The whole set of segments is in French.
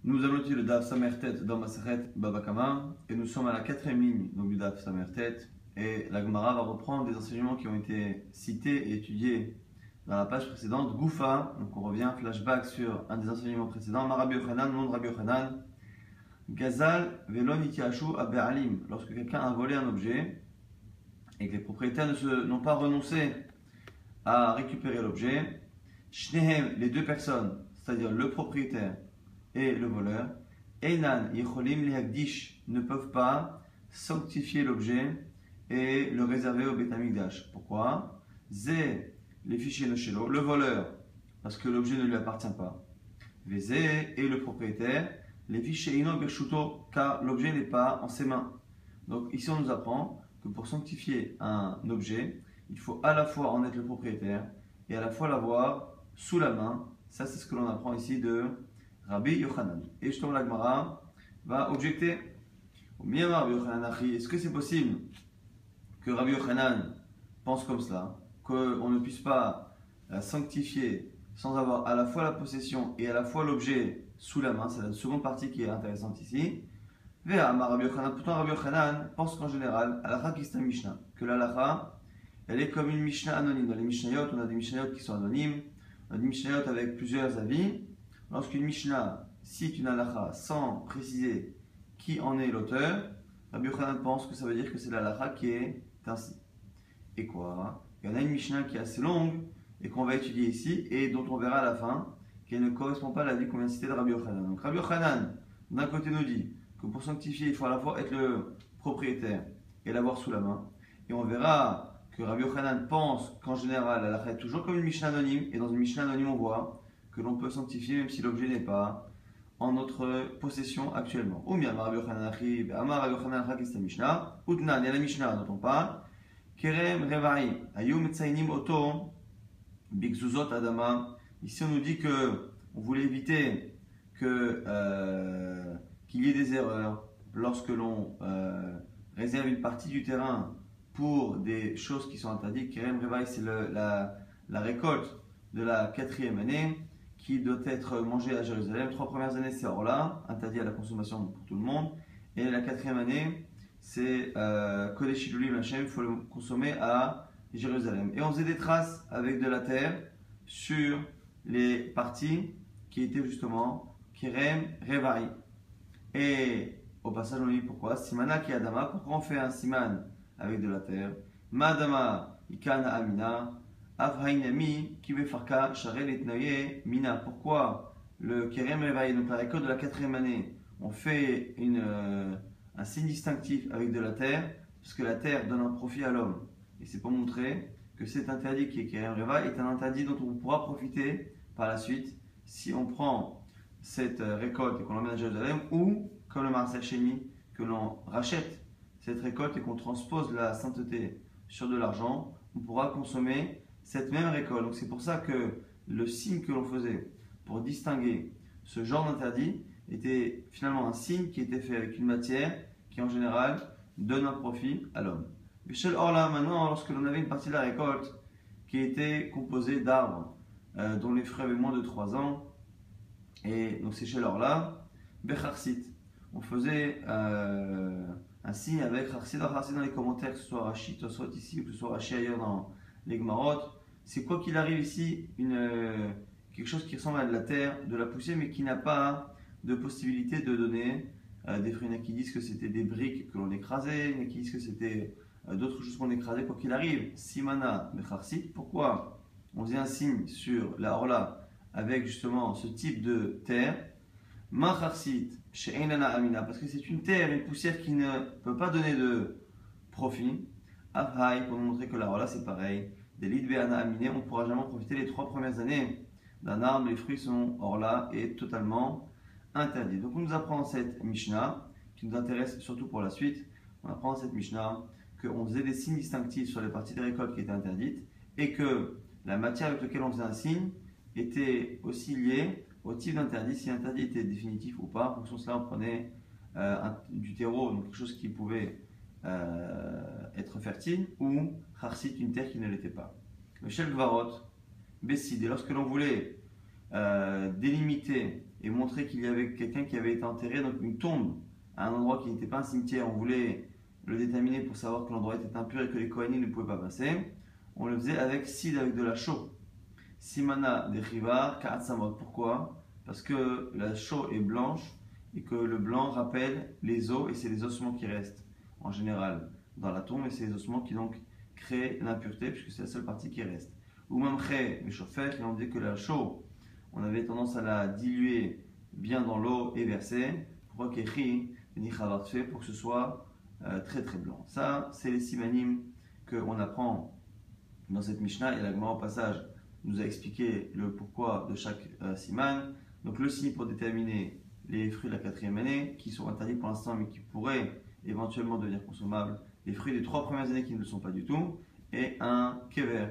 Nous allons étudier le Daf Samertet dans Masechet Baba Kama et nous sommes à la 4e ligne donc, du Daf Samertet et la Gemara va reprendre des enseignements qui ont été cités et étudiés dans la page précédente. Goufa, donc on revient, flashback sur un des enseignements précédents. Rabbi Yochanan, nom de Rabbi Yochanan. Gazal velon itiashu abe'alim, lorsque quelqu'un a volé un objet et que les propriétaires n'ont pas renoncé à récupérer l'objet, Shnehem, les deux personnes, c'est-à-dire le propriétaire et le voleur, Einan yicholim lehagdish, ne peuvent pas sanctifier l'objet et le réserver au Beit Hamikdash. Pourquoi? Zé, les fichiers noshelo, le voleur, parce que l'objet ne lui appartient pas. Vezé, et le propriétaire, les fichiers ino bershuto, car l'objet n'est pas en ses mains. Donc ici on nous apprend que pour sanctifier un objet, il faut à la fois en être le propriétaire et à la fois l'avoir sous la main. Ça c'est ce que l'on apprend ici de Rabbi Yochanan. Et justement la Gemara va objecter. Est-ce que c'est possible que Rabbi Yochanan pense comme cela, qu'on ne puisse pas sanctifier sans avoir à la fois la possession et à la fois l'objet sous la main? C'est la seconde partie qui est intéressante ici. Pourtant Rabbi Yochanan pense qu'en général, halakha kista Mishnah, que l'halakha elle est comme une Mishnah anonyme. Dans les Mishnayot, on a des Mishnayot qui sont anonymes, on a des Mishnayot avec plusieurs avis. Lorsqu'une Mishnah cite une halakha sans préciser qui en est l'auteur, Rabbi Yochanan pense que ça veut dire que c'est la halakha qui est ainsi. Et quoi? Il y en a une Mishnah qui est assez longue et qu'on va étudier ici et dont on verra à la fin qu'elle ne correspond pas à l'avis qu'on vient de citer de Rabbi Yochanan. Donc Rabbi Yochanan, d'un côté, nous dit que pour sanctifier, il faut à la fois être le propriétaire et l'avoir sous la main. Et on verra que Rabbi Yochanan pense qu'en général, la halakha est toujours comme une Mishnah anonyme. Et dans une Mishnah anonyme, on voit que l'on peut sanctifier même si l'objet n'est pas en notre possession actuellement. Ou bien Rabbi Yochanan achi, Amar Rabbi Yochanan achi kista Mishnah. Utnan, il y a la Mishnah dont on parle. Kerem reva'i, ayum etzainim oto, bigzuzot adama. Ici, on nous dit que on voulait éviter que qu'il y ait des erreurs lorsque l'on réserve une partie du terrain pour des choses qui sont interdites. Kerem reva'i, c'est la récolte de la 4e année qui doit être mangée à Jérusalem. 3 premières années, c'est Orla, interdit à la consommation pour tout le monde. Et la 4e année, c'est Kodesh Hilulim Hashem, il faut le consommer à Jérusalem. Et on faisait des traces avec de la terre sur les parties qui étaient justement Kerem Reva'i. Et au passage, on dit pourquoi Simana ki Adama, pourquoi on fait un siman avec de la terre? Madama Ikana Amina. Avrainami qui veut farka charel etnaye mina. Pourquoi le Kerem Reva'i, donc la récolte de la 4e année, on fait un signe distinctif avec de la terre, parce que la terre donne un profit à l'homme. Et c'est pour montrer que cet interdit qui est Kerem Reva'i est un interdit dont on pourra profiter par la suite si on prend cette récolte et qu'on l'emmène à Jérusalem, ou comme le Marcel Sheni, que l'on rachète cette récolte et qu'on transpose la sainteté sur de l'argent, on pourra consommer cette même récolte. Donc c'est pour ça que le signe que l'on faisait pour distinguer ce genre d'interdit était finalement un signe qui était fait avec une matière qui en général donne un profit à l'homme. Michel Orla, maintenant, lorsque l'on avait une partie de la récolte qui était composée d'arbres dont les fruits avaient moins de 3 ans, et donc c'est chez Orla, Becharsit, on faisait un signe avec Harsit. Dans les commentaires, que ce soit Rashi, soit ici, ou que ce soit Rashi ailleurs dans les Gemarot, c'est quoi qu'il arrive ici, quelque chose qui ressemble à de la terre, de la poussière, mais qui n'a pas de possibilité de donner des fruits. Il y en a qui disent que c'était des briques que l'on écrasait, il y en a qui disent que c'était d'autres choses qu'on écrasait. Quoi qu'il arrive, Simana Becharsit, pourquoi on faisait un signe sur la Orla avec justement ce type de terre? Macharsit, chez Einana Amina, parce que c'est une terre, une poussière qui ne peut pas donner de profit. Avhaï, pour nous montrer que la Orla c'est pareil. Des lits Béana Aminé, on ne pourra jamais profiter les 3 premières années d'un arbre, les fruits sont Orla et totalement interdits. Donc on nous apprend cette Mishnah, qui nous intéresse surtout pour la suite. On apprend cette Mishnah qu'on faisait des signes distinctifs sur les parties des récoltes qui étaient interdites et que la matière avec laquelle on faisait un signe était aussi liée au type d'interdit, si l'interdit était définitif ou pas. En fonction de cela, on prenait du terreau, donc quelque chose qui pouvait être fertile, ou Harsit, une terre qui ne l'était pas. Le Shel Gvarot, Bessid, et lorsque l'on voulait délimiter et montrer qu'il y avait quelqu'un qui avait été enterré, donc une tombe, à un endroit qui n'était pas un cimetière, on voulait le déterminer pour savoir que l'endroit était impur et que les Kohanim ne pouvaient pas passer, on le faisait avec sid, avec de la chaux. Simana de Chivar, Ka'atsamot. Pourquoi? Parce que la chaux est blanche et que le blanc rappelle les os et c'est les ossements qui restent en général dans la tombe et c'est les ossements qui donc créent l'impureté puisque c'est la seule partie qui reste. Ou même le chauffeur, et on dit que la chaux, on avait tendance à la diluer bien dans l'eau et verser. Pourquoi qu'écrit pour que ce soit très très blanc. Ça, c'est les simanim qu'on apprend dans cette Mishnah et la Gemara au passage nous a expliqué le pourquoi de chaque siman. Donc le signe pour déterminer les fruits de la 4e année qui sont interdits pour l'instant mais qui pourraient éventuellement devenir consommables, les fruits des 3 premières années qui ne le sont pas du tout, et un kever,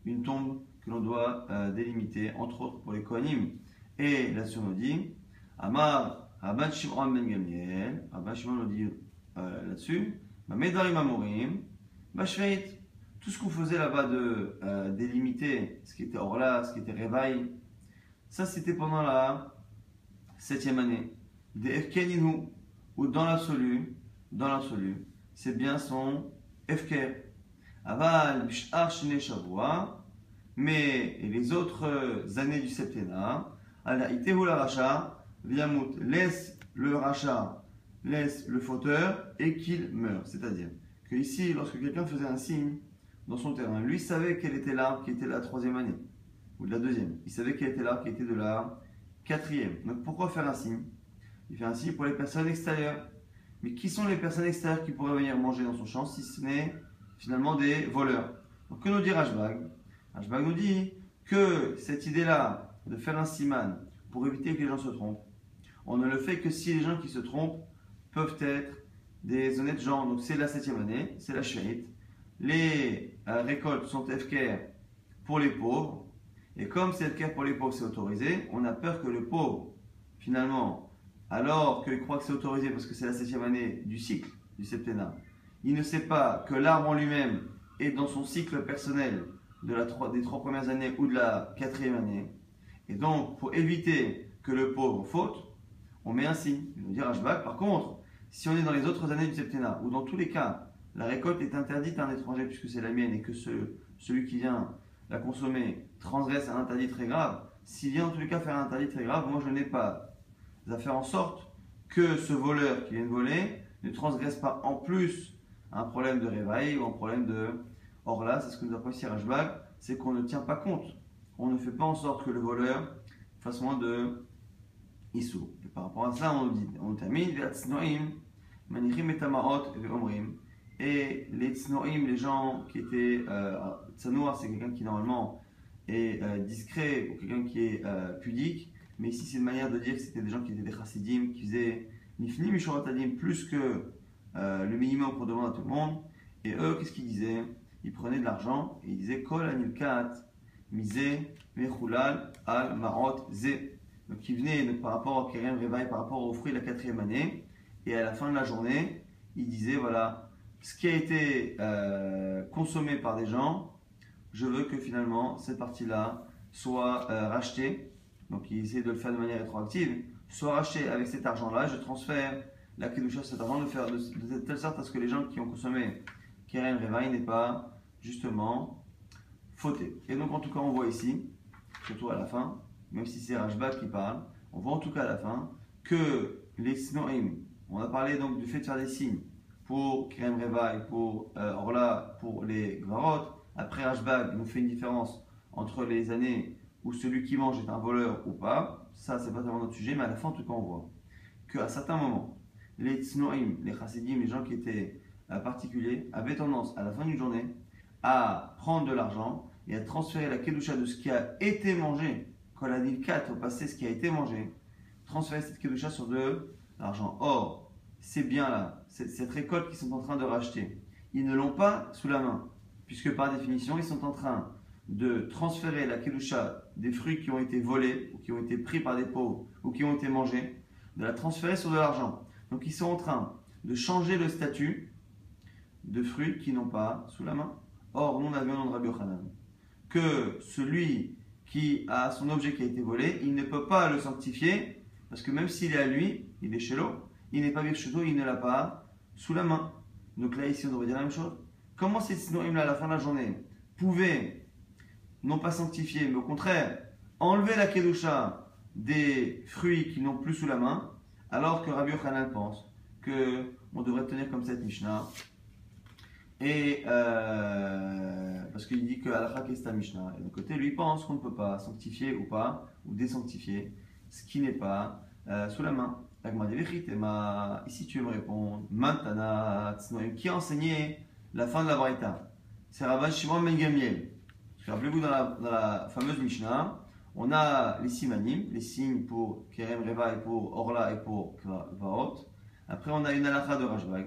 une tombe que l'on doit délimiter, entre autres pour les Kohanim. Et là-dessus on nous dit Amar Rabban Shimon ben Gamliel, Rabban Shimon nous dit là-dessus Medarim Amorim, Bashveit. Tout ce qu'on faisait là-bas de délimiter ce qui était Orla, ce qui était Revaï, ça c'était pendant la 7e année. Des Efkeninu, ou dans l'absolu, c'est bien son Efker. Aval, Bishar, Shine, Shavua, mais les autres années du septennat, Ala Itehu la Racha, Viamut, laisse le Racha, laisse le fauteur et qu'il meurt. C'est-à-dire que ici, lorsque quelqu'un faisait un signe, dans son terrain. Lui savait quel était l'arbre qui était de la 3e année, ou de la 2e. Il savait quel était l'arbre qui était de la 4e. Donc pourquoi faire un signe? Il fait un signe pour les personnes extérieures. Mais qui sont les personnes extérieures qui pourraient venir manger dans son champ si ce n'est finalement des voleurs? Donc que nous dit Rashbag? Rashbag nous dit que cette idée-là de faire un siman pour éviter que les gens se trompent, on ne le fait que si les gens qui se trompent peuvent être des honnêtes gens. Donc c'est la 7e année, c'est la shérite. Les récoltes sont FKR pour les pauvres, et comme c'est FKR pour les pauvres, c'est autorisé, on a peur que le pauvre, finalement, alors qu'il croit que c'est autorisé parce que c'est la 7e année du cycle, du septennat, il ne sait pas que l'arbre en lui-même est dans son cycle personnel des 3 premières années ou de la 4e année, et donc pour éviter que le pauvre faute, on met un signe. Il nous dit Rashbag, par contre, si on est dans les autres années du septennat, ou dans tous les cas, la récolte est interdite à un étranger puisque c'est la mienne et que celui qui vient la consommer transgresse un interdit très grave, s'il vient en tous les cas faire un interdit très grave, moi je n'ai pas à faire en sorte que ce voleur qui vient de voler ne transgresse pas en plus un problème de réveil ou un problème de... Or là, c'est ce que nous apprend ici Rashbag, c'est qu'on ne tient pas compte. On ne fait pas en sorte que le voleur fasse moins de issou. Et par rapport à ça, on termine, manichim et tamaot et omrim. Et les tsnoim, les gens qui étaient tsanoir, c'est quelqu'un qui normalement est discret ou quelqu'un qui est pudique, mais ici c'est une manière de dire que c'était des gens qui étaient des chassidim, qui faisaient nifni mishoratadim plus que le minimum pour demander à tout le monde. Et eux, qu'est-ce qu'ils disaient? Ils prenaient de l'argent et ils disaient kol anilkat misé mechulal al marot ze. Donc ils venaient donc, par rapport au kerem revaï, par rapport aux fruits de la 4e année, et à la fin de la journée, ils disaient voilà, ce qui a été consommé par des gens, je veux que finalement cette partie-là soit rachetée. Donc ils essaient de le faire de manière rétroactive, soit rachetée avec cet argent-là, je transfère la kedusha cet argent de telle sorte à ce que les gens qui ont consommé kerem revaï n'aient pas justement fauté. Et donc en tout cas on voit ici, surtout à la fin, même si c'est Rashbag qui parle, on voit en tout cas à la fin que les snoim, on a parlé donc du fait de faire des signes pour Kerem Revaï, pour Orla, pour les Gvarot. Après Rashbag nous fait une différence entre les années où celui qui mange est un voleur ou pas. Ça, c'est pas tellement notre sujet, mais à la fin, en tout cas, on voit qu'à certains moments, les Tsnoim, les Chassidim, les gens qui étaient particuliers, avaient tendance à la fin d'une journée à prendre de l'argent et à transférer la Kedusha de ce qui a été mangé, quand la dit 4 au passé, ce qui a été mangé, transférer cette Kedusha sur de l'argent. Or, ces biens-là, cette récolte qu'ils sont en train de racheter, ils ne l'ont pas sous la main, puisque par définition, ils sont en train de transférer la kedusha des fruits qui ont été volés, ou qui ont été pris par des pauvres, ou qui ont été mangés, de la transférer sur de l'argent. Donc ils sont en train de changer le statut de fruits qu'ils n'ont pas sous la main. Or, nous on avait un nom de Rabbi Yochanan, que celui qui a son objet qui a été volé, il ne peut pas le sanctifier Parce que même s'il est à lui, il est chez l'eau, il n'est pas birchuto, il ne l'a pas sous la main. Donc là, ici, on devrait dire la même chose. Comment ces tsnoim, à la fin de la journée, pouvaient, non pas sanctifier, mais au contraire, enlever la kedusha des fruits qu'ils n'ont plus sous la main, alors que Rabbi Yochanan pense qu'on devrait tenir comme cette Mishnah. Et parce qu'il dit que Halakha Kesta Mishnah. Et de l'autre côté, lui pense qu'on ne peut pas sanctifier ou pas, ou désanctifier ce qui n'est pas sous la main. Ici tu veux me répondre. Mantana Tznoim. Qui a enseigné la fin de la Braïta? C'est Rabban Shimon ben Gamliel. Rappelez-vous, dans la fameuse Mishnah, on a les simanim, les signes pour Kerem Reva et pour Orla et pour Vaot. Après, on a une halakha de Rashbag.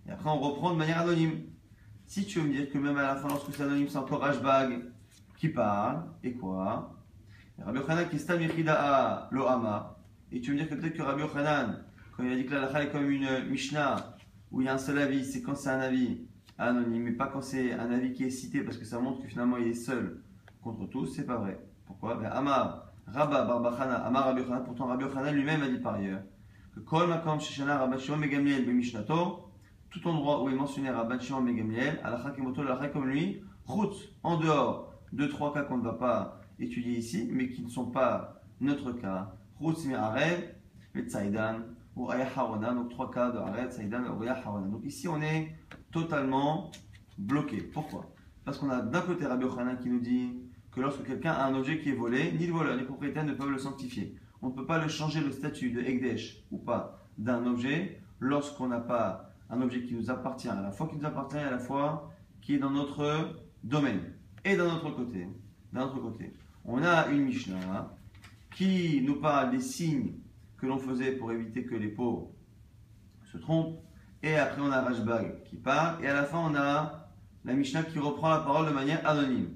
Et après, on reprend de manière anonyme. Si tu veux me dire que même à la fin, lorsque c'est anonyme, c'est encore Rashbag qui parle, et quoi? Rabbi Yochanan qui est Stam Yechida'a Lo Ama. Et tu veux me dire que peut-être que Rabbi Yochanan, quand il a dit que la halakha est comme une Mishnah, où il y a un seul avis, c'est quand c'est un avis anonyme, mais pas quand c'est un avis qui est cité, parce que ça montre que finalement il est seul contre tous, c'est pas vrai. Pourquoi? Amar Rabba Barbachana, Amar Rabbi Yochanan, pourtant Rabbi Yochanan lui-même a dit par ailleurs que Kol Makom Sheshana Rabban Shimon ben Gamliel Bemishnato, tout endroit où est mentionné Rabban Shimon ben Gamliel, Halakha Kemoto, l'Halakha comme lui, Chutz, en dehors de 3 cas qu'on ne va pas étudier ici, mais qui ne sont pas notre cas, Chutz Mi'arev, Tzaidan, ou Aya Harona, donc 3 cas de Arev, Tzaidan, ou Aya Harona. Donc ici on est totalement bloqué. Pourquoi? Parce qu'on a d'un côté Rabbi Yochanan qui nous dit que lorsque quelqu'un a un objet qui est volé, ni le voleur ni le propriétaire ne peuvent le sanctifier. On ne peut pas le changer le statut de Ekdesh ou pas d'un objet lorsqu'on n'a pas un objet qui nous appartient, à la fois qui nous appartient et à la fois qui est dans notre domaine. Et d'un autre côté, on a une Mishnah qui nous parle des signes que l'on faisait pour éviter que les pauvres se trompent. Et après, on a Rashbag qui parle. Et à la fin, on a la Mishnah qui reprend la parole de manière anonyme.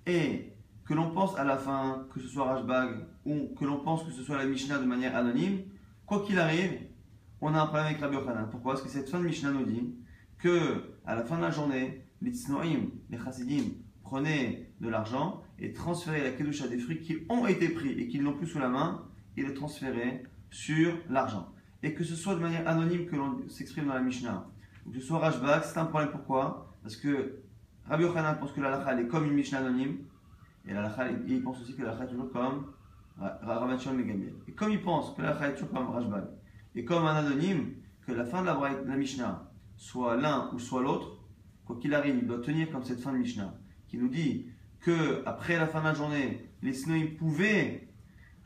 Et que l'on pense à la fin que ce soit Rashbag ou que l'on pense que ce soit la Mishnah de manière anonyme, quoi qu'il arrive, on a un problème avec Rabbi Yochanan. Pourquoi? Parce que cette fin de Mishnah nous dit que à la fin de la journée, les Tznoim, les Chassidim, prenaient de l'argent et transféraient la kedusha des fruits qui ont été pris et qui ne l'ont plus sous la main, et les transféraient sur l'argent. Et que ce soit de manière anonyme que l'on s'exprime dans la Mishnah, ou que ce soit Rashbag, c'est un problème. Pourquoi? Parce que Rabbi Yochanan pense que la halakha est comme une Mishnah anonyme, et il pense aussi que la halakha est toujours comme Rabban Shimon ben Gamliel. Et comme il pense que la halakha est toujours comme Rashbag, et comme un anonyme, que la fin de la Mishnah soit l'un ou soit l'autre, quoi qu'il arrive, il doit tenir comme cette fin de Mishnah, qui nous dit que après la fin de la journée, les Snoïm pouvaient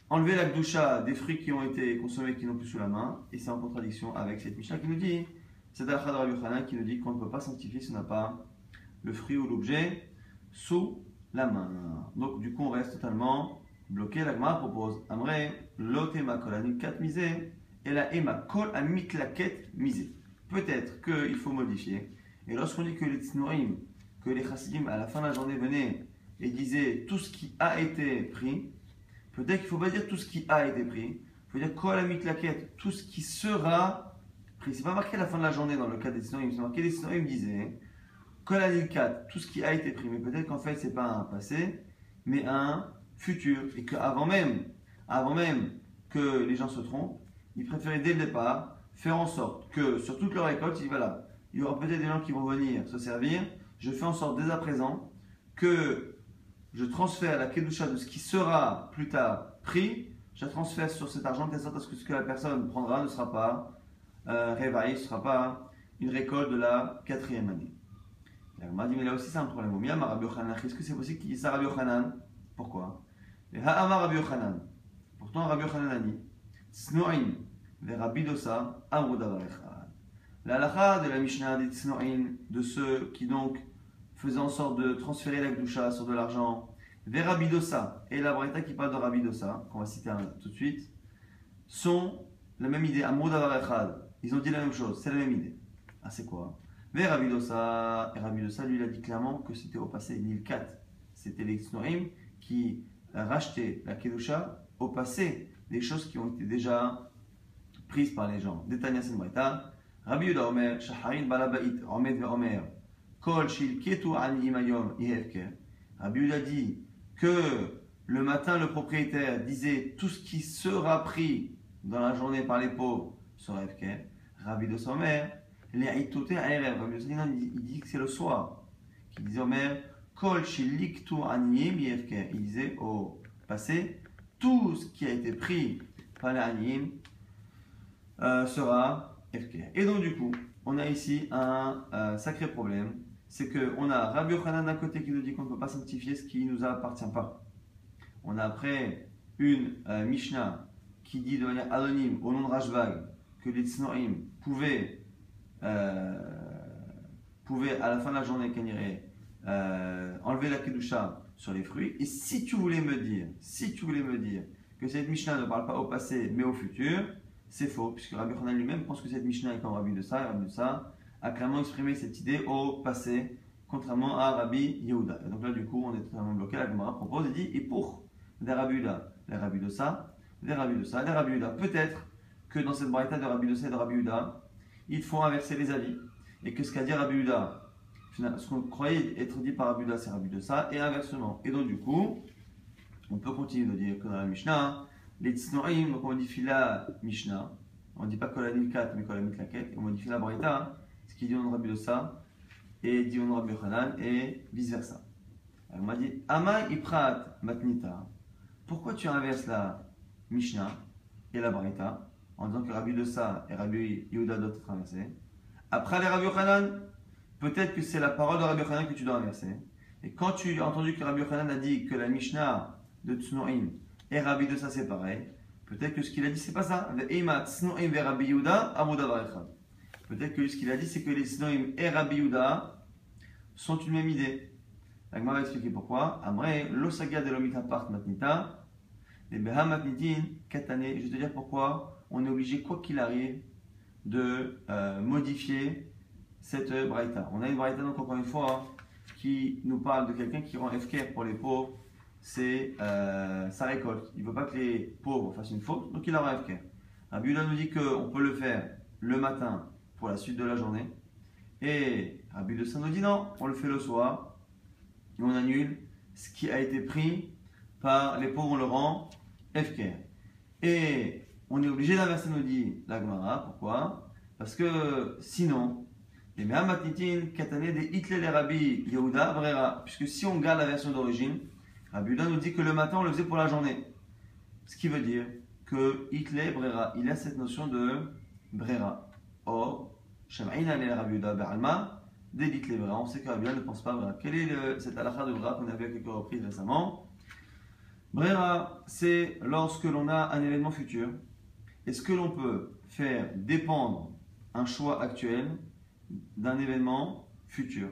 enlever la Gdusha des fruits qui ont été consommés qui n'ont plus sous la main, et c'est en contradiction avec cette Mishnah qui nous dit, c'est Al-Khad Rabbi Yochanan qui nous dit qu'on ne peut pas sanctifier si on n'a pas le fruit ou l'objet sous la main. Donc du coup on reste totalement bloqué. La Gemara propose Amre lotema kol anikat misé et la ema kol amitlaket misé. Peut-être qu'il faut modifier. Et lorsqu'on dit que les tznorim, que les chassidim à la fin de la journée venaient et disaient tout ce qui a été pris, peut-être qu'il ne faut pas dire tout ce qui a été pris, il faut dire kol amitlaket, tout ce qui sera pris. C'est pas marqué à la fin de la journée dans le cas des tznorim, c'est marqué les tznorim disaient kol anikat, tout ce qui a été pris, mais peut-être qu'en fait c'est pas un passé, mais un futur, et qu'avant même que les gens se trompent, ils préféraient dès le départ faire en sorte que sur toute leur récolte, ils disent voilà, il y aura peut-être des gens qui vont venir se servir, je fais en sorte dès à présent que je transfère la kedusha de ce qui sera plus tard pris, je la transfère sur cet argent de telle sorte à ce que ce que la personne prendra ne sera pas réveillé, ce ne sera pas une récolte de la 4e année. Il m'a dit mais là aussi c'est un problème. Est-ce que c'est possible qu'il dise ça Rabbi Yochanan? Pourquoi? Rabbi Yochanan. Pourtant Rabbi Yochanan a dit Tzno'in ve Rabbi Dosa amru davar echad. La halakha de la Mishnah des Tzno'in, de ceux qui donc faisaient en sorte de transférer la Gdusha sur de l'argent, ve Rabbi Dosa, et la Braïta qui parle de Rabbi Dosa, qu'on va citer tout de suite, sont la même idée, amru davar echad. Ils ont dit la même chose, c'est la même idée. Ah c'est quoi? Mais Rabbi Dosa, lui, il a dit clairement que c'était au passé, Nil 4. C'était les Tznorim qui rachetaient la Kedusha au passé, des choses qui ont été déjà prises par les gens. Détania Senbraita, Rabbi Yuda Omer, Shaharin Balabait, Omed ve Omer, Kol Shil Ketu Ani Imayom Ihevker. Rabbi Yuda dit que le matin, le propriétaire disait tout ce qui sera pris dans la journée par les pauvres sera FK. Rabbi de Somer, les Aïtoté Aïrev. Rabbi de Somer, il dit que c'est le soir. Il disait Omer, Kol Shiliktu Aniyim YFK. Il disait au passé, tout ce qui a été pris par les Aniyim sera FK. Et donc, du coup, on a ici un sacré problème. C'est qu'on a Rabbi Yochanan d'un côté qui nous dit qu'on ne peut pas sanctifier ce qui ne nous appartient pas. On a après une Mishnah qui dit de manière anonyme, au nom de Rashbag, que les Tznoim pouvaient à la fin de la journée enlever la Kedusha sur les fruits. Et si tu voulais me dire que cette Mishnah ne parle pas au passé mais au futur, c'est faux, puisque Rabbi Yochanan lui-même pense que cette Mishnah est comme Rabbi de ça, et Rabbi de ça a clairement exprimé cette idée au passé, contrairement à Rabbi Yehuda. Et donc là, du coup, on est totalement bloqué. La Gemara propose et dit, et pour des Rabbi Yehuda, les Rabbi de ça, des Rabbi de ça, des Rabbi Yehuda, peut-être que dans cette braïta de Rabbi de ça et de Rabbi Yehuda, il faut inverser les avis, et que ce qu'a dit Rabbi Yehuda, ce qu'on croyait être dit par Rabbi Yehuda, c'est Rabbi de ça, et inversement. Et donc, du coup, on peut continuer de dire que dans la Mishnah, les Tznoim, donc on modifie la Mishnah, on ne dit pas que la Nilkat, mais que la Mitlaket, on modifie la braïta, ce qui dit on Rabbi de ça, et dit on Rabbi Yochanan, et vice versa. Alors, on m'a dit, Ama Iprat Matnita, pourquoi tu inverses la Mishnah et la braïta en disant que Rabbi de ça et Rabbi Yehuda doivent être inversés? Après les Rabbi Yochanan, peut-être que c'est la parole de Rabbi Yochanan que tu dois inverser. Et quand tu as entendu que Rabbi Yochanan a dit que la Mishnah de Tznoim et Rabbi de ça c'est pareil, peut-être que ce qu'il a dit c'est pas ça. Peut-être que ce qu'il a dit c'est que les Tznoim et Rabbi Yehuda sont une même idée. La Gemara va expliquer pourquoi. Amrei l'osaga de l'omita part matnita, les beha matnitin katane. Je vais te dire pourquoi on est obligé quoi qu'il arrive de modifier cette braïta. On a une braïta donc encore une fois qui nous parle de quelqu'un qui rend FKR pour les pauvres. C'est sa récolte. Il ne veut pas que les pauvres fassent une faute, donc il la rend FKR. Rabbi Yehuda nous dit qu'on peut le faire le matin pour la suite de la journée. Et Rabbi de ça nous dit non, on le fait le soir. Et on annule ce qui a été pris par les pauvres, on le rend FKR. Et on est obligé d'inverser, nous dit la Gemara. Pourquoi? Parce que sinon, les Mehamatnitin, Katane, des Hitler et Rabbi Yehuda, Brera. Puisque si on garde la version d'origine, Rabbi Yehuda nous dit que le matin on le faisait pour la journée. Ce qui veut dire que Hitler, Brera, il a cette notion de Brera. Or, Shema'ina le Rabbi Yehuda, Be'alma, des Hitler, Brera. On sait que Rabbi Yehuda ne pense pas Brera. Quel est cette halakha de Brera qu'on a vu à quelques reprises récemment? Brera, c'est lorsque l'on a un événement futur. Est-ce que l'on peut faire dépendre un choix actuel d'un événement futur?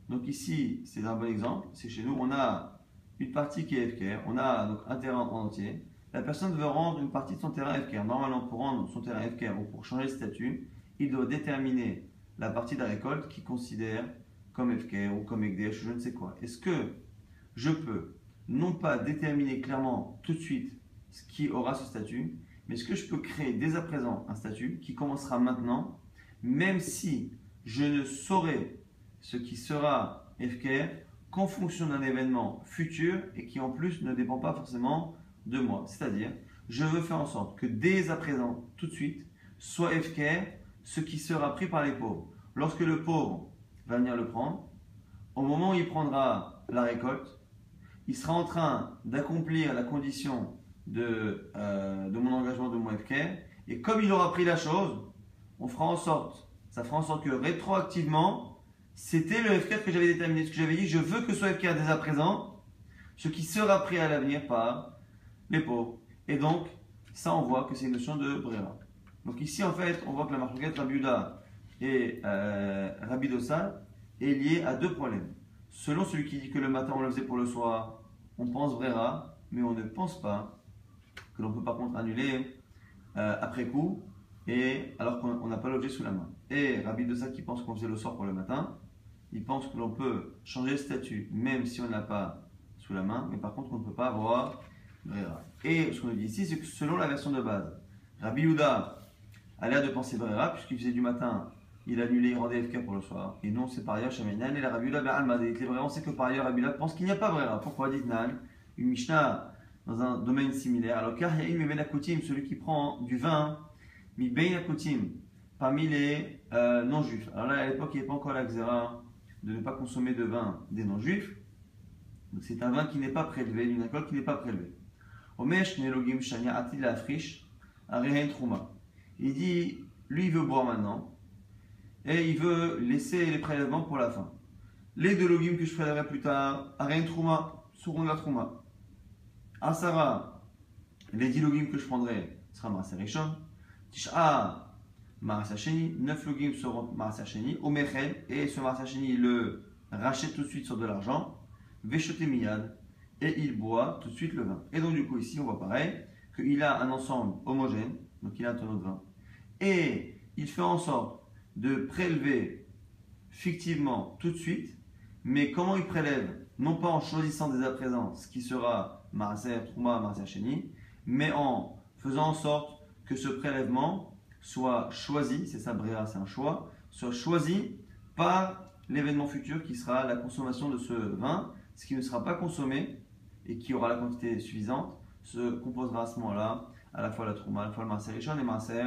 Donc ici, c'est un bon exemple. C'est chez nous, on a une partie qui est FKR, on a donc un terrain en entier. La personne veut rendre une partie de son terrain FKR. Normalement, pour rendre son terrain FKR ou pour changer le statut, il doit déterminer la partie de la récolte qu'il considère comme FKR ou comme EKDH, je ne sais quoi. Est-ce que je peux non pas déterminer clairement tout de suite ce qui aura ce statut, mais est-ce que je peux créer dès à présent un statut qui commencera maintenant, même si je ne saurai ce qui sera FKR qu'en fonction d'un événement futur et qui en plus ne dépend pas forcément de moi. C'est-à-dire, je veux faire en sorte que dès à présent, tout de suite, soit FKR ce qui sera pris par les pauvres. Lorsque le pauvre va venir le prendre, au moment où il prendra la récolte, il sera en train d'accomplir la condition de mon engagement de mon FKR, et comme il aura pris la chose, ça fera en sorte que rétroactivement, c'était le FKR que j'avais déterminé, ce que j'avais dit, je veux que ce soit FKR dès à présent, ce qui sera pris à l'avenir par les pauvres. Et donc, ça on voit que c'est une notion de Brera. Donc ici en fait, on voit que la marquette Rabbi Yehuda et Rabbi Dosa est liée à deux problèmes. Selon celui qui dit que le matin on le faisait pour le soir, on pense Brera, mais on ne pense pas que l'on peut par contre annuler après coup, et alors qu'on n'a pas l'objet sous la main. Et Rabbi Dosa qui pense qu'on faisait le soir pour le matin, il pense que l'on peut changer le statut même si on n'a pas sous la main, mais par contre on ne peut pas avoir Brera. Et ce qu'on nous dit ici, c'est que selon la version de base, Rabbi Yehuda a l'air de penser Brera, puisqu'il faisait du matin, il annulait, il rendait FK pour le soir. Et non, c'est par ailleurs Shemainan et la Rabbi Yehuda Be'alma. On sait que par ailleurs Rabbi Yehuda pense qu'il n'y a pas Brera. Pourquoi dit Nan? Une Mishnah dans un domaine similaire. Alors, Kahyaim et Benakotim, celui qui prend du vin, mi Benakotim, parmi les non-juifs. Alors là, à l'époque, il n'y avait pas encore la xéra de ne pas consommer de vin des non-juifs. Donc, c'est un vin qui n'est pas prélevé, d'une alcool qui n'est pas prélevé. Omesh Nelogim Shania Atil Afrish, Arehen Trouma. Il dit, lui, il veut boire maintenant, et il veut laisser les prélèvements pour la fin. Les deux logim que je prélèverai plus tard, Arehen Trouma, seront de la Trouma. Asara, les 10 logim que je prendrai sera Maraseh Rishon. Tisha, Maraseh Sheni, 9 logim seront Maraseh Sheni. Omechel, et ce Maraseh Sheni, il le rachète tout de suite sur de l'argent. Veshote Miyad, et il boit tout de suite le vin. Et donc, du coup, ici, on voit pareil, qu'il a un ensemble homogène, donc il a un tonneau de vin, et il fait en sorte de prélever fictivement tout de suite, mais comment il prélève? Non pas en choisissant dès à présent ce qui sera Maraseh Trouma, Maraseh Sheni, mais en faisant en sorte que ce prélèvement soit choisi, c'est ça Bréa, c'est un choix, soit choisi par l'événement futur qui sera la consommation de ce vin. Ce qui ne sera pas consommé et qui aura la quantité suffisante se composera à ce moment-là à la fois la Trouma, à la fois le Maraseh Rishon et Maraseh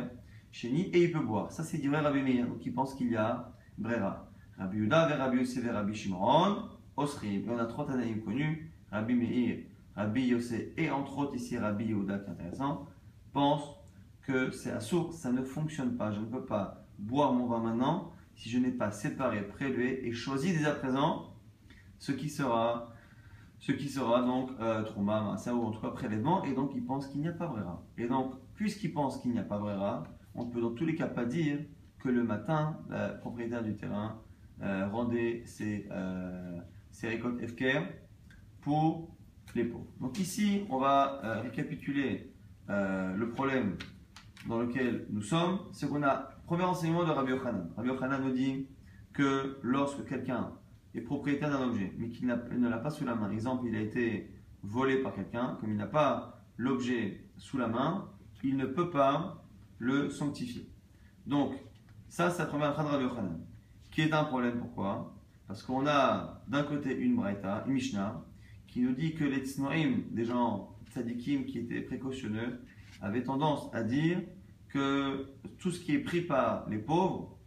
Sheni, et il peut boire. Ça c'est d'Ivrei Rabbi Meir, donc il pense qu'il y a Bréra. Rabbi Yehuda, Rabbi Yossé, Rabbi Shimon, Osrim. Et on a 3 Tanaïm connus, Rabbi Meir, Rabbi Yossé et entre autres ici Rabbi Yehuda, qui est intéressant, pensent que c'est à source, ça ne fonctionne pas. Je ne peux pas boire mon vin maintenant si je n'ai pas séparé, prélevé et choisi dès à présent ce qui sera donc Trouma, Maaseh, ou en tout cas prélèvement, et donc il pense qu'il n'y a pas Bréra. Et donc, puisqu'il pense qu'il n'y a pas Bréra, on ne peut dans tous les cas pas dire que le matin, la propriétaire du terrain rendait ses récoltes FKR pour les pauvres. Donc ici, on va récapituler le problème dans lequel nous sommes. C'est qu'on a, premier enseignement de Rabbi Yochanan. Rabbi Yochanan nous dit que lorsque quelqu'un est propriétaire d'un objet, mais qu'il ne l'a pas sous la main, exemple, il a été volé par quelqu'un, comme il n'a pas l'objet sous la main, il ne peut pas le sanctifier. Donc, ça, c'est la première phrase de Rabbi Yochanan, qui est un problème. Pourquoi? Parce qu'on a d'un côté une Braïta, une Mishnah, qui nous dit que les Tznoim, des gens tzadikim qui étaient précautionneux, avaient tendance à dire que tout ce qui est pris par les pauvres,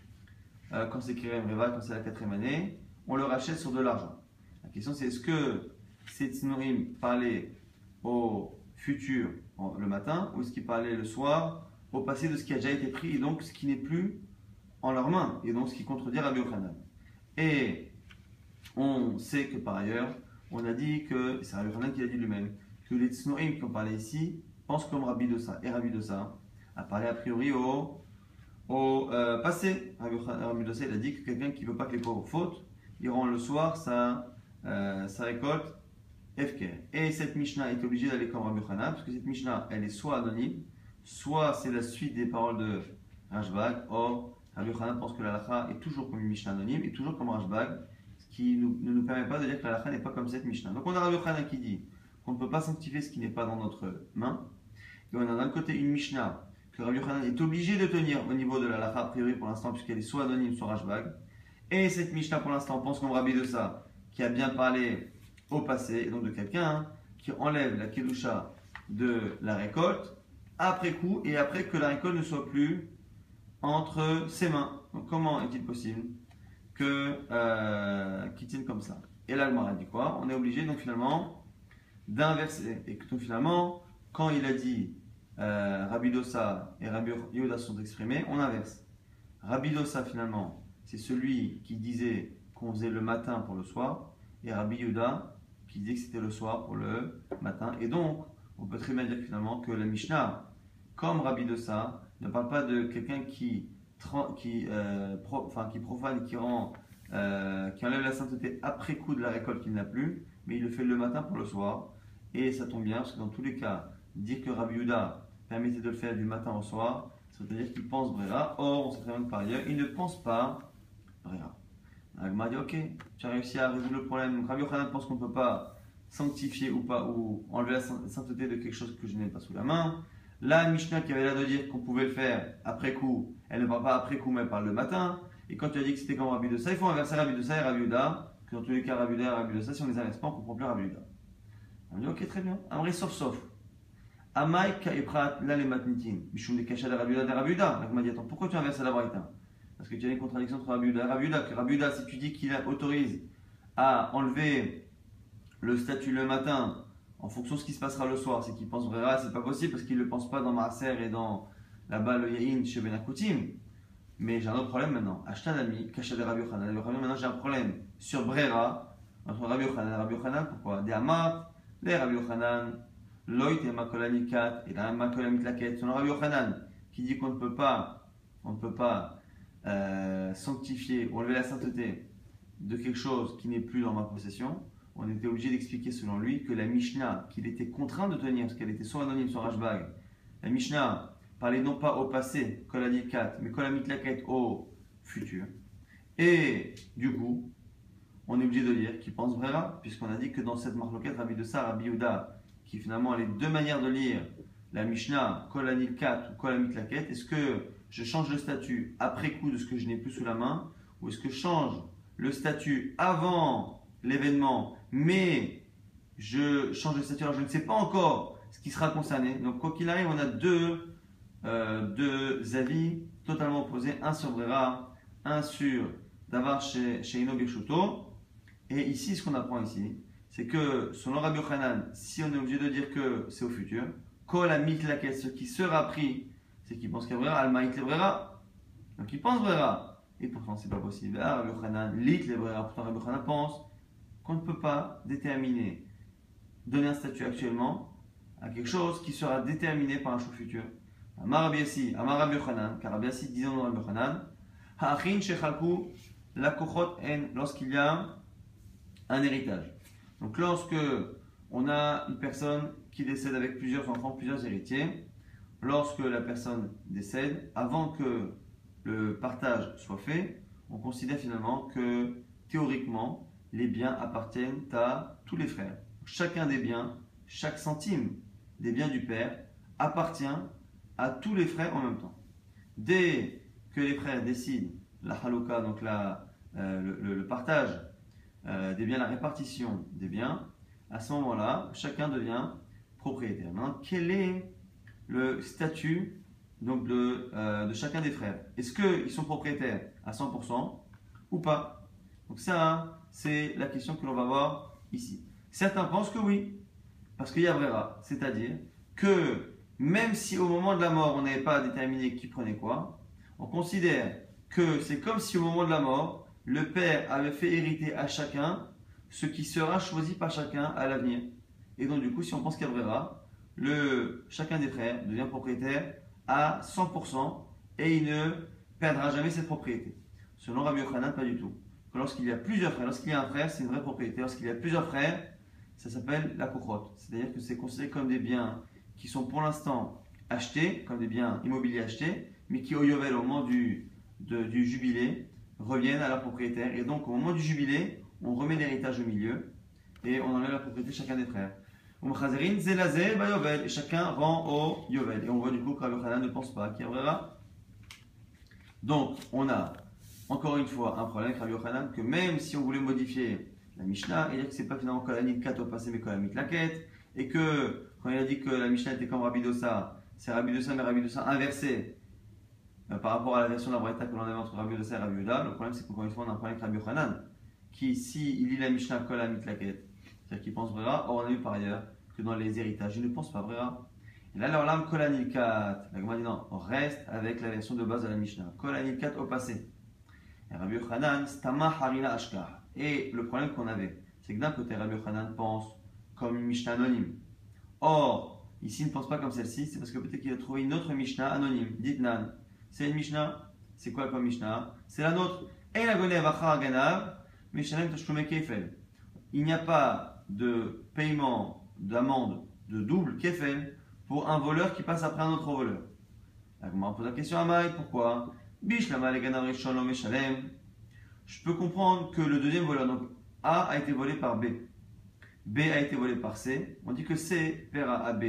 quand c'est Kirem Reva, quand c'est la 4e année, on le rachète sur de l'argent. La question c'est, est-ce que ces Tznoim parlaient au futur le matin, ou est-ce qu'ils parlaient le soir au passé de ce qui a déjà été pris, et donc ce qui n'est plus en leurs mains, et donc ce qui contredit Rabbi Yochanan. Et on sait que par ailleurs, on a dit que, c'est Rabbi Yochanan qui l'a dit lui-même, que les Tznoim qui ont parlé ici pensent comme Rabbi Dossa, et Rabbi Dossa a parlé a priori au passé. Rabbi Dossa il a dit que quelqu'un qui ne veut pas que les pauvres fautent, il rend le soir sa récolte FK. Et cette Mishnah est obligée d'aller comme Rabbi Yochanan, parce que cette Mishnah, elle est soit anonyme, soit c'est la suite des paroles de Rashbag. Or, Rabbi Yochanan pense que la halakha est toujours comme une Mishnah anonyme, et toujours comme Rashbag, ce qui ne nous permet pas de dire que la halakha n'est pas comme cette Mishnah. Donc on a Rabbi Yochanan qui dit qu'on ne peut pas sanctifier ce qui n'est pas dans notre main, et on a d'un côté une Mishnah que Rabbi Yochanan est obligé de tenir au niveau de la halakha a priori pour l'instant, puisqu'elle est soit anonyme, soit Rashbag. Et cette Mishnah, pour l'instant, pense comme Rabbi Dossa, qui a bien parlé au passé, et donc de quelqu'un qui enlève la kedusha de la récolte après coup, et après que la récolte ne soit plus entre ses mains. Donc comment est-il possible qu'il tienne comme ça? Et là, le Gemara dit quoi? On est obligé donc finalement d'inverser. Et que donc finalement, quand il a dit Rabbi Dossa et Rabbi Yehuda sont exprimés, on inverse. Rabbi Dossa finalement, c'est celui qui disait qu'on faisait le matin pour le soir, et Rabbi Yehuda qui disait que c'était le soir pour le matin. Et donc, on peut très bien dire finalement que la Mishnah, comme Rabbi Dossa, ne parle pas de quelqu'un qui profane, qui enlève la sainteté après coup de la récolte qu'il n'a plus, mais il le fait le matin pour le soir. Et ça tombe bien, parce que dans tous les cas, dire que Rabbi Yehuda permettait de le faire du matin au soir, c'est-à-dire qu'il pense Bréra. Or, on sait très bien que par ailleurs, il ne pense pas Bréra. Agma dit ok, tu as réussi à résoudre le problème. Donc Rabbi Yochanan pense qu'on ne peut pas sanctifier ou enlever la sainteté de quelque chose que je n'ai pas sous la main. La Mishnah qui avait l'air de dire qu'on pouvait le faire après coup, elle ne parle pas après coup, mais elle parle le matin. Et quand tu as dit que c'était comme Rabbi Dossa, il faut inverser Rabbi Dossa et Rabbi Yehuda, que dans tous les cas Rabbi Yehuda et Rabbi Dossa, si on les inverse pas, on ne comprend plus Rabbi Yehuda. On dit ok, très bien. Amri sauf. Amai kaiprat la le matnitin. Mishum de kasha de Rabiuda de Rabiuda. Donc, m'a dit attends, pourquoi tu inverses la braïta? Parce que tu as une contradiction entre Rabiuda et Rabiuda. Que Rabiuda, si tu dis qu'il autorise à enlever le statut le matin en fonction de ce qui se passera le soir, c'est qu'il pense Brera, c'est pas possible parce qu'il ne le pense pas dans Maaser et dans là-bas le Yahin chez Ben Akoutim. Mais j'ai un autre problème maintenant. Ashtan ami, Kasha de Rabbi Yochanan. Maintenant j'ai un problème sur Brera entre Rabbi Yochanan et Rabbi Yochanan. Pourquoi? Des Amat, les Rabbi Yochanan, Loït et Makolamikat et la Makolamit selon Rabbi Yochanan qui dit qu'on ne peut pas sanctifier ou enlever la sainteté de quelque chose qui n'est plus dans ma possession. On était obligé d'expliquer selon lui que la Mishnah qu'il était contraint de tenir, parce qu'elle était soit anonyme, soit Rashbag, la Mishnah parlait non pas au passé, Kolanikat, mais Kolamit au futur. Et du coup, on est obligé de dire qu'il pense Brera, puisqu'on a dit que dans cette marloquette, Rabbi de Sa, Rabbi Yehuda, qui finalement a les deux manières de lire la Mishnah, Kolanikat ou Kolamit Laket, est-ce que je change le statut après coup de ce que je n'ai plus sous la main, ou est-ce que je change le statut avant l'événement, mais je change de statut, alors je ne sais pas encore ce qui sera concerné. Donc quoi qu'il arrive, on a deux avis totalement opposés, un sur Brera, un sur Davar chez Ino Birchuto. Et ici, ce qu'on apprend ici, c'est que selon Rabbi Yochanan, si on est obligé de dire que c'est au futur, Kol Amit Laket, ce qui sera pris, c'est qu'il pense qu'il y a Brera, Almaït le Brera. Donc il pense Brera. Et pourtant, c'est pas possible. Ah, Rabbi Yochanan, lit le Brera. Pourtant, Rabbi Yochanan pense qu'on ne peut pas déterminer, donner un statut actuellement à quelque chose qui sera déterminé par un choix futur. Amar Rabbi Yassi, Amar Rabbi Yochanan, car Rabbi Yassi disant dans Rabbi Yochanan, Ha'achin shechalku lakochot en, lorsqu'il y a un héritage. Donc lorsque on a une personne qui décède avec plusieurs enfants, plusieurs héritiers, lorsque la personne décède, avant que le partage soit fait, on considère finalement que théoriquement, les biens appartiennent à tous les frères. Chacun des biens, chaque centime des biens du père appartient à tous les frères en même temps. Dès que les frères décident la halukha, donc le partage des biens, la répartition des biens, à ce moment-là, chacun devient propriétaire. Maintenant, quel est le statut donc, de chacun des frères? Est-ce qu'ils sont propriétaires à 100% ou pas? Donc ça, c'est la question que l'on va voir ici. Certains pensent que oui, parce qu'il y a Brera, c'est-à-dire que même si au moment de la mort, on n'avait pas déterminé qui prenait quoi, on considère que c'est comme si au moment de la mort, le père avait fait hériter à chacun ce qui sera choisi par chacun à l'avenir. Et donc du coup, si on pense qu'il y a Brera, chacun des frères devient propriétaire à 100% et il ne perdra jamais cette propriété. Selon Rabbi Yochanan, pas du tout. Lorsqu'il y a plusieurs frères, lorsqu'il y a un frère, c'est une vraie propriété. Lorsqu'il y a plusieurs frères, ça s'appelle la kochot. C'est-à-dire que c'est considéré comme des biens qui sont pour l'instant achetés, comme des biens immobiliers achetés, mais qui au yovel, au moment du jubilé, reviennent à leur propriétaire. Et donc au moment du jubilé, on remet l'héritage au milieu et on enlève la propriété de chacun des frères. Et chacun rend au yovel. Et on voit du coup que Rabbi Yochanan ne pense pas qu'il y a Brera. Donc on a encore une fois un problème avec Rabbi Yochanan, que même si on voulait modifier la Mishnah et dire que c'est pas finalement Kolanit Kat au passé mais Kolanit Laket, et que quand il a dit que la Mishnah était comme Rabbi Dossa, c'est Rabbi Dossa mais Rabbi Dossa inversé par rapport à la version de la Braïta que l'on avait entre Rabbi Dossa et Rabbi Yehuda. Le problème c'est qu'encore une fois on a un problème avec Rabbi Yochanan qui, si il lit la Mishnah Kolanit Laket, c'est-à-dire qu'il pense Brera, or on a vu par ailleurs que dans les héritages il ne pense pas Brera. Et là alors l'âme Kolanit Kat, la Gemara dit non, on reste avec la version de base de la Mishnah, Kolanit Kat au passé. Et Rabbi Yochanan, Stama Harila Ashkar. Et le problème qu'on avait, c'est que d'un côté, Rabbi Yochanan pense comme une Mishnah anonyme. Or, ici, il ne pense pas comme celle-ci, c'est parce que peut-être qu'il a trouvé une autre Mishnah anonyme. Dites Nan, c'est une Mishnah. C'est quoi comme Mishnah? C'est la nôtre. Et la Gonev Achar Ganav, Mishanem Tashlume Kefel. Il n'y a pas de paiement d'amende de double Kefel pour un voleur qui passe après un autre voleur. La Gemara pose la question à Maï, pourquoi? Je peux comprendre que le deuxième voleur, donc A été volé par B, B a été volé par C. On dit que C paiera à B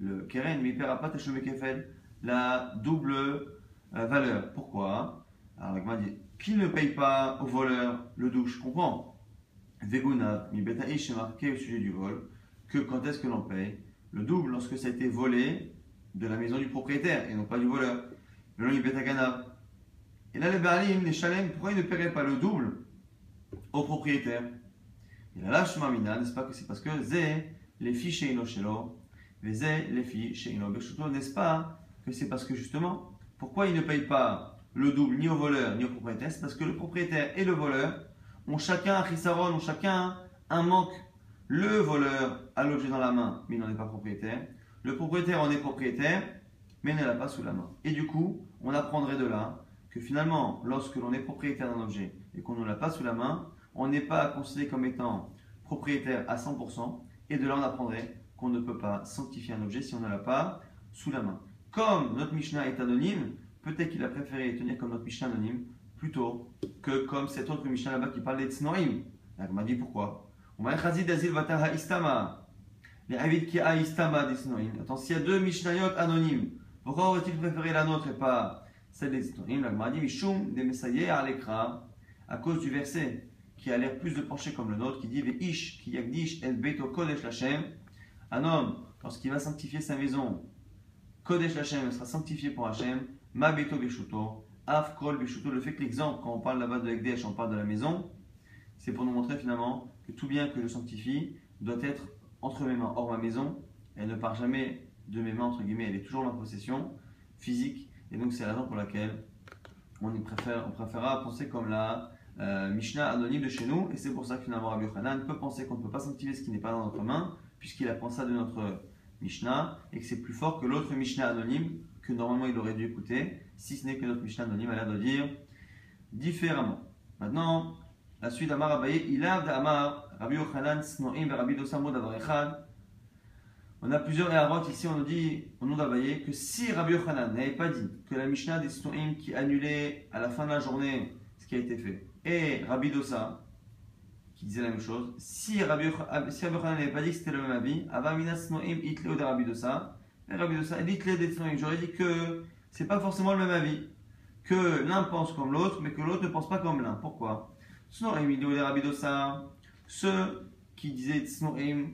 le keren, mais il ne paiera pas Teshuvah Kefel, la double valeur. Pourquoi? Alors la Gemara dit qu'il ne paye pas au voleur le double, je comprends. Veguna, mi betaï, c'est marqué au sujet du vol. que quand est-ce que l'on paye le double lorsque ça a été volé de la maison du propriétaire et non pas du voleur. Le long du Betagana. Et là, les Baalim, les Shalem, pourquoi ils ne paieraient pas le double au propriétaire? Et là, Shmamina, n'est-ce pas que c'est parce que Zé, les filles chez Inoshelo, Zé, les filles chez Inobeshuto, n'est-ce pas que c'est parce que justement, pourquoi ils ne payent pas le double ni au voleur ni au propriétaire? C'est parce que le propriétaire et le voleur ont chacun un chisaron, ont chacun un manque. Le voleur a l'objet dans la main, mais il n'en est pas propriétaire. Le propriétaire en est propriétaire, mais ne l'a pas sous la main. Et du coup, on apprendrait de là que finalement, lorsque l'on est propriétaire d'un objet et qu'on ne l'a pas sous la main, on n'est pas considéré comme étant propriétaire à 100%. Et de là, on apprendrait qu'on ne peut pas sanctifier un objet si on ne l'a pas sous la main. Comme notre Mishnah est anonyme, peut-être qu'il a préféré tenir comme notre Mishnah anonyme plutôt que comme cette autre Mishnah là-bas qui parle des Tznoïm. On m'a dit pourquoi. On m'a dit d'Azil Vatar Ha'istama. Les Avid qui a Istama des Tznoïm. Attends, s'il y a deux Mishnayot anonymes, pourquoi aurait-il préféré la nôtre et pas celle des Tznoïm? La Gemara dit Mishum des Messayer à l'écran, à cause du verset qui a l'air plus de pencher comme le nôtre, qui dit Ve'ish ki yagdish el beito kodesh lachem. Un homme, lorsqu'il va sanctifier sa maison, Kodesh Lachem sera sanctifié pour Hachem, Ma beito beshuto, Af kol beshuto. Le fait que l'exemple, quand on parle là-bas de Ekdesh, on parle de la maison, c'est pour nous montrer finalement que tout bien que je sanctifie doit être entre mes mains, hors ma maison. Elle ne part jamais de mes mains, entre guillemets, elle est toujours en possession physique. Et donc c'est la raison pour laquelle on préférera penser comme la Mishnah anonyme de chez nous. Et c'est pour ça que finalement Rabbi Yochanan peut penser qu'on ne peut pas sanctifier ce qui n'est pas dans notre main, puisqu'il apprend ça de notre Mishnah, et que c'est plus fort que l'autre Mishnah anonyme que normalement il aurait dû écouter, si ce n'est que notre Mishnah anonyme a l'air de dire différemment. Maintenant, la suite d'Amar Abaye, Ilav d'Amar, Rabbi Yochanan, Snoim, Rabbi Dosamo d'Avarechad. On a plusieurs éharotes ici, on nous dit au nom d'Abaye que si Rabbi Yochanan n'avait pas dit que la Mishnah des Snoim qui annulait à la fin de la journée ce qui a été fait, et Rabbi Dosa qui disait la même chose, si Rabbi Yochanan n'avait pas dit que c'était le même avis, Avamina Snoim itleo de Rabbi Dosa, et Rabbi Dosa itleo de Snoim, j'aurais dit que c'est pas forcément le même avis, que l'un pense comme l'autre, mais que l'autre ne pense pas comme l'un. Pourquoi? Snoim itleo de Rabbi Dosa, ceux qui disaient Snoim,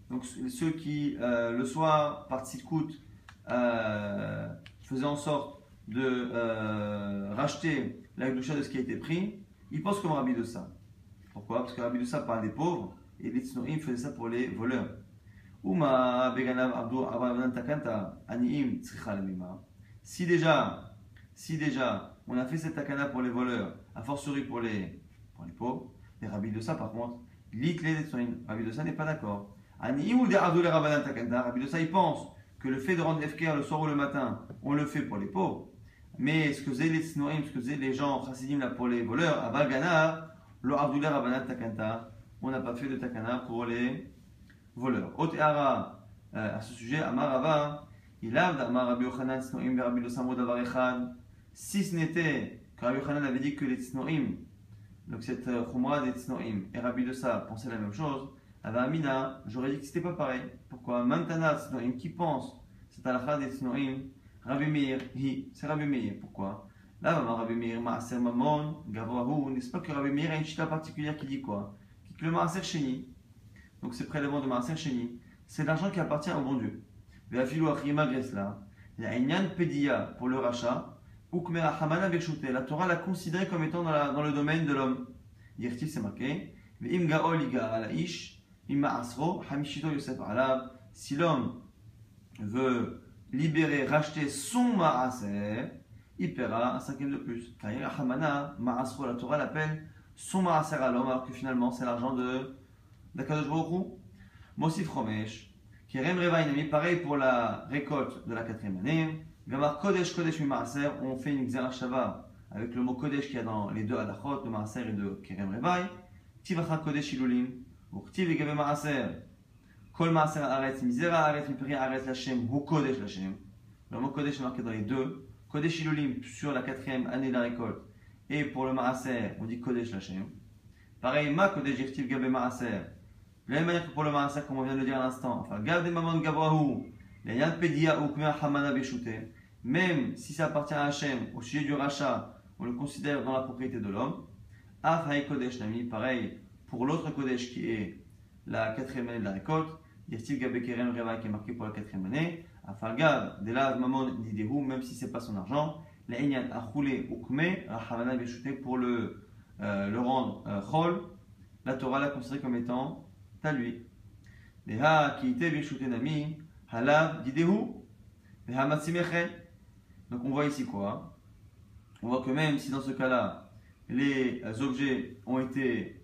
donc ceux qui le soir par Tzidkut faisaient en sorte de racheter la Kedusha de ce qui a été pris, ils pensent comme Rabbi Dosa. Pourquoi? Parce que Rabbi Dosa parle des pauvres et les Tznoïm faisaient ça pour les voleurs. Si déjà on a fait cette takana pour les voleurs, a fortiori pour les pauvres, les Rabbi Dosa par contre, Rabbi Dosa n'est pas d'accord. Rabbi Dosa il pense que le fait de rendre FKR le soir ou le matin, on le fait pour les pauvres. Mais ce que faisaient les Tznoïm, ce que faisaient les gens chassidim là pour les voleurs, Aval Gana, le Abdullah Rabanat Takanta, on n'a pas fait de Takana pour les voleurs. Oteara, à ce sujet, Amarava, il a d'Amar Rabbi Yochanan Tznoïm Rabbi Dosamo Davar Echad. Si ce n'était que Rabbi Yochanan avait dit que les Tznoïm, donc cette Khumra des Tznoïm et Rabbi Dosa pensaient la même chose, Avamina, j'aurais dit que c'était pas pareil. Pourquoi? Mantana Tznoïm qui pense cette halakha des Tznoïm, Rabbi Meir, c'est Rabbi Meir. Pourquoi? Là, Rabbi Meir, Maaser Mamon, Gavrahu, n'est-ce pas que Rabbi Meir a une chita particulière qui dit quoi? Qui dit que le Maaser Sheni, donc ces prélèvements de Maaser Sheni, c'est l'argent qui appartient au bon Dieu. Ve'afilu achima gresla, la Inyan Pediya pour le rachat, Ukmera Hamana Bechute, la Torah l'a considéré comme étant dans le domaine de l'homme. Yertif, c'est marqué, Ve'im Gaol Iga ala Ish, Imma Asro, Hamishito Yosef Alav, si l'homme veut libérer, racheter son Maaser, il paiera un cinquième de plus. Car Hamana, Maasro, la Torah l'appelle son Maaser à l'homme, alors que finalement c'est l'argent d'Akadosh Baruch Hu. Mosif Romesh, Kerem Reva Inami, pareil pour la récolte de la 4e année. Gamar Kodesh Kodesh Mi Maaser, on fait une Xerashava avec le mot Kodesh qu'il y a dans les deux halachot, de Maaser et de Kerem Reva. Tivacha Kodesh Ilulim, Urtiv et Gabe Maaser. Kol Maaser Aretz, Mizera Aretz, Miperi Aretz Lachem, Hu Kodesh Lachem. Le mot Kodesh est marqué dans les deux. Kodesh Ilulim sur la 4e année de la récolte. Et pour le Maaser, on dit Kodesh Lachem. Pareil, Ma Kodesh Yeftiv Gabe Maaser. De la même manière que pour le Maaser, comme on vient de le dire à l'instant. Enfin, Gabe Mamon Gabrahu, L'Ayan Pedia Ukmea Hamana Beshute. Même si ça appartient à Hachem, au sujet du rachat, on le considère dans la propriété de l'homme. Af Hay Kodesh Nami, pareil pour l'autre Kodesh qui est la 4e année de la récolte. Dirtiv Gabe Kerem Reva qui est marqué pour la 4e année. Afalgav, Delav Mamon Didehu, même si c'est pas son argent. La Enyan Achoule Ukme, Rahavana Beshute pour le rendre Chol. La Torah l'a considéré comme étant à lui. Deha Kiite Beshute Nami, Halav Didehu, Deha Matsimechen. Donc on voit ici quoi? On voit que même si dans ce cas-là, les objets ont été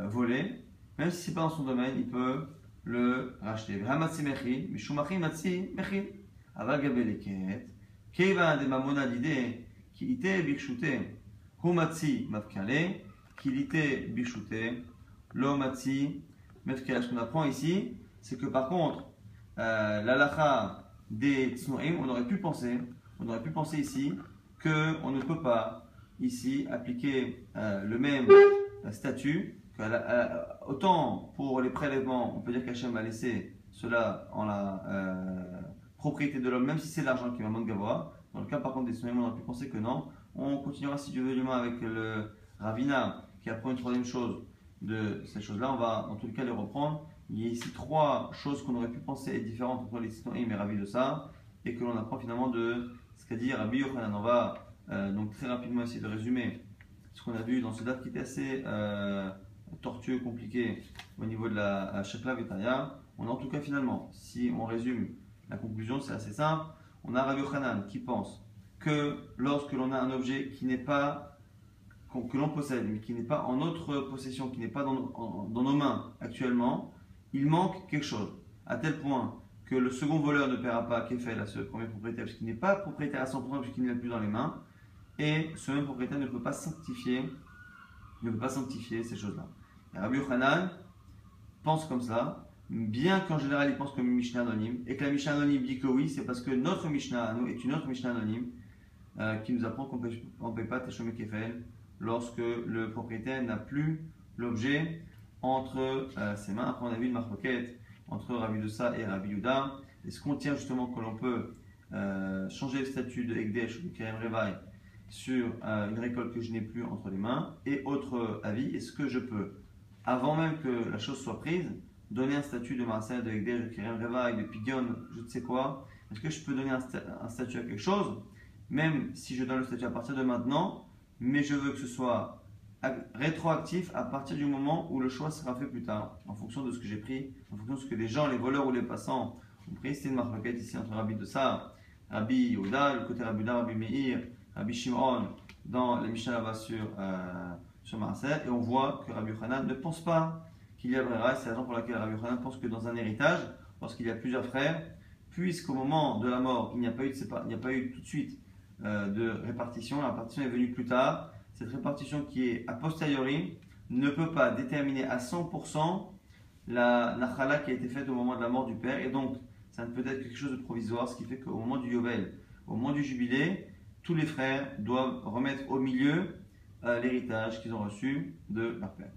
volés, même si ce n'est pas dans son domaine, il peut le racheter. Ce qu'on apprend ici, c'est que par contre, l'alacha des tsnoim, on aurait pu penser ici qu'on ne peut pas ici appliquer le même statut. Autant pour les prélèvements, on peut dire qu'Hachem a laissé cela en la propriété de l'homme, même si c'est l'argent qui est Mamon Gavoa. Dans le cas par contre des tsnoim, on aurait pu penser que non. On continuera si Dieu veut l'humain avec le Ravina qui apprend une troisième chose de ces choses-là. On va dans tous les cas les reprendre. Il y a ici 3 choses qu'on aurait pu penser être différentes entre les tsnoim et Ravi de ça, et que l'on apprend finalement de ce qu'a dit Rabbi Yochanan. On va donc très rapidement essayer de résumer ce qu'on a vu dans ce date qui était assez tortueux, compliqué au niveau de la Shekla Vitaria. On a en tout cas finalement, si on résume la conclusion, c'est assez simple. On a Rabbi Yochanan qui pense que lorsque l'on a un objet qui n'est pas, que l'on possède, mais qui n'est pas en notre possession, qui n'est pas dans nos mains actuellement, il manque quelque chose. À tel point que le second voleur ne paiera pas Kefel à ce premier propriétaire, parce qu'il n'est pas propriétaire à 100%, puisqu'il n'est plus dans les mains, et ce même propriétaire ne peut pas sanctifier ces choses-là. Et Rabbi Yochanan pense comme ça, bien qu'en général il pense comme une Mishnah anonyme, et que la Mishnah anonyme dit que oui, c'est parce que notre Mishnah à nous est une autre Mishnah anonyme qui nous apprend qu'on ne paye pas Teshomé Kefel lorsque le propriétaire n'a plus l'objet entre ses mains. Après on a vu une marloquette entre Rabbi Dossa et Rabbi Yuda. Est-ce qu'on tient justement que l'on peut changer le statut de Ekdesh ou de Kerem Revaï sur une récolte que je n'ai plus entre les mains? Et autre avis, est-ce que je peux, avant même que la chose soit prise, donner un statut de Marcel, de Ekdesh, de Kerem Revaï, de Pigion, je ne sais quoi? Est-ce que je peux donner un statut à quelque chose, même si je donne le statut à partir de maintenant, mais je veux que ce soit rétroactif à partir du moment où le choix sera fait plus tard, en fonction de ce que j'ai pris, en fonction de ce que les gens, les voleurs ou les passants ont pris? C'est une marloquette ici entre Rabbi Dossa, Rabbi Yehuda, le côté Rabbi Yehuda, Rabbi Meir, Rabbi Shimon dans la Mishnah là-bas sur Marseille, et on voit que Rabbi Yochanan ne pense pas qu'il y a brera. C'est la raison pour laquelle Rabbi Yochanan pense que dans un héritage, lorsqu'il y a plusieurs frères, puisqu'au moment de la mort, il n'y a pas eu tout de suite de répartition, la répartition est venue plus tard. Cette répartition qui est a posteriori ne peut pas déterminer à 100% la nachala qui a été faite au moment de la mort du père, et donc ça ne peut être quelque chose de provisoire, ce qui fait qu'au moment du Yovel, au moment du jubilé, tous les frères doivent remettre au milieu l'héritage qu'ils ont reçu de leur père.